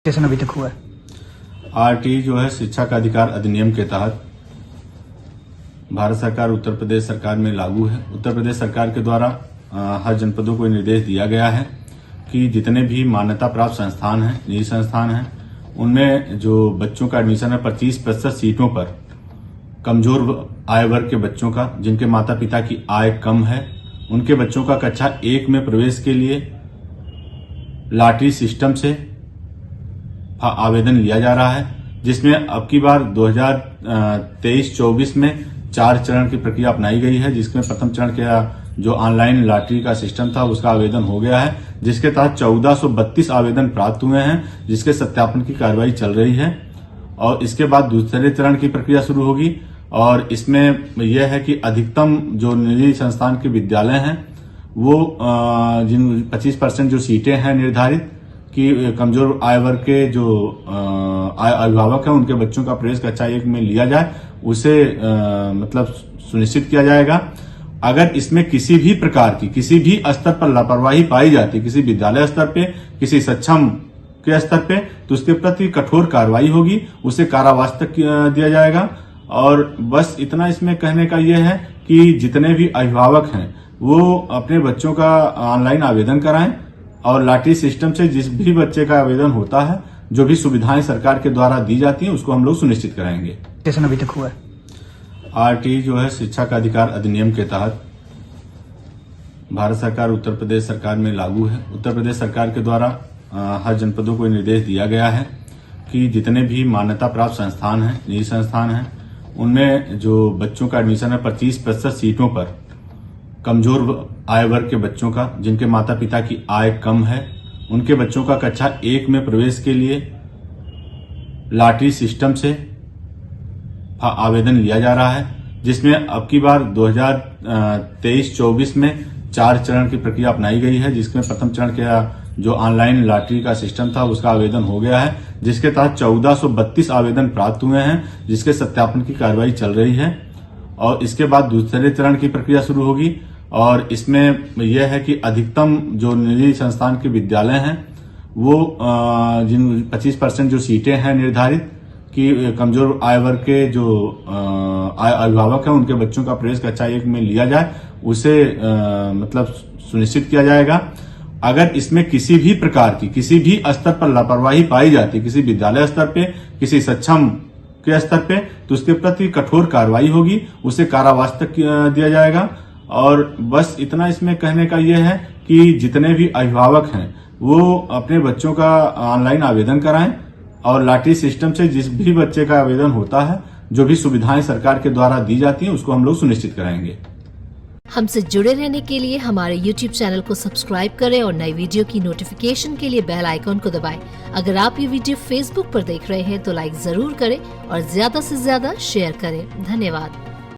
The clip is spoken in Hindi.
सेशन अभी तक हुआ है। आरटी जो है शिक्षा का अधिकार अधिनियम के तहत भारत सरकार उत्तर प्रदेश सरकार में लागू है। उत्तर प्रदेश सरकार के द्वारा हर जनपदों को निर्देश दिया गया है कि जितने भी मान्यता प्राप्त संस्थान हैं, निजी संस्थान हैं, उनमें जो बच्चों का एडमिशन है 25% सीटों पर कमजोर आय वर्ग के बच्चों का, जिनके माता पिता की आय कम है, उनके बच्चों का कक्षा 1 में प्रवेश के लिए लॉटरी सिस्टम से आवेदन लिया जा रहा है, जिसमें अब की बार 2023-24 में 4 चरण की प्रक्रिया अपनाई गई है, जिसमें प्रथम चरण के जो ऑनलाइन लॉटरी का सिस्टम था उसका आवेदन हो गया है, जिसके तहत 1432 आवेदन प्राप्त हुए हैं, जिसके सत्यापन की कार्रवाई चल रही है। और इसके बाद दूसरे चरण की प्रक्रिया शुरू होगी और इसमें यह है कि अधिकतम जो निजी संस्थान के विद्यालय हैं वो जिन 25% जो सीटें हैं निर्धारित कि कमजोर आय वर्ग के जो अभिभावक हैं उनके बच्चों का प्रवेश कक्षा 1 में लिया जाए, उसे मतलब सुनिश्चित किया जाएगा। अगर इसमें किसी भी प्रकार की किसी भी स्तर पर लापरवाही पाई जाती, किसी विद्यालय स्तर पे, किसी सक्षम के स्तर पे, तो उसके प्रति कठोर कार्रवाई होगी, उसे कारावास तक दिया जाएगा। और बस इतना इसमें कहने का यह है कि जितने भी अभिभावक हैं वो अपने बच्चों का ऑनलाइन आवेदन कराएं और लॉटरी सिस्टम से जिस भी बच्चे का आवेदन होता है, जो भी सुविधाएं सरकार के द्वारा दी जाती हैं उसको हम लोग सुनिश्चित कराएंगे। सेशन अभी तक हुआ है। आरटी जो है शिक्षा का अधिकार अधिनियम के तहत भारत सरकार उत्तर प्रदेश सरकार में लागू है। उत्तर प्रदेश सरकार के द्वारा हर जनपदों को निर्देश दिया गया है कि जितने भी मान्यता प्राप्त संस्थान हैं, निजी संस्थान हैं, उनमें जो बच्चों का एडमिशन है 25% सीटों पर कमजोर आय वर्ग के बच्चों का, जिनके माता पिता की आय कम है, उनके बच्चों का कक्षा 1 में प्रवेश के लिए लॉटरी सिस्टम से आवेदन लिया जा रहा है, जिसमें अब की बार 2023-24 में 4 चरण की प्रक्रिया अपनाई गई है, जिसमें प्रथम चरण के जो ऑनलाइन लॉटरी का सिस्टम था उसका आवेदन हो गया है, जिसके तहत 1432 आवेदन प्राप्त हुए हैं, जिसके सत्यापन की कार्रवाई चल रही है। और इसके बाद दूसरे चरण की प्रक्रिया शुरू होगी और इसमें यह है कि अधिकतम जो निजी संस्थान के विद्यालय हैं वो जिन 25% जो सीटें हैं निर्धारित कि कमजोर आय वर्ग के जो अभिभावक हैं उनके बच्चों का प्रवेश कक्षा 1 में लिया जाए, उसे मतलब सुनिश्चित किया जाएगा। अगर इसमें किसी भी प्रकार की किसी भी स्तर पर लापरवाही पाई जाती, किसी विद्यालय स्तर पे, किसी सक्षम के स्तर पे, तो उसके प्रति कठोर कार्रवाई होगी, उसे कारावास तक दिया जाएगा। और बस इतना इसमें कहने का यह है कि जितने भी अभिभावक हैं वो अपने बच्चों का ऑनलाइन आवेदन कराएं और लॉटरी सिस्टम से जिस भी बच्चे का आवेदन होता है, जो भी सुविधाएं सरकार के द्वारा दी जाती हैं उसको हम लोग सुनिश्चित कराएंगे। हमसे जुड़े रहने के लिए हमारे YouTube चैनल को सब्सक्राइब करें और नई वीडियो की नोटिफिकेशन के लिए बेल आइकॉन को दबाएं। अगर आप ये वीडियो Facebook पर देख रहे हैं तो लाइक जरूर करें और ज्यादा से ज्यादा शेयर करें। धन्यवाद।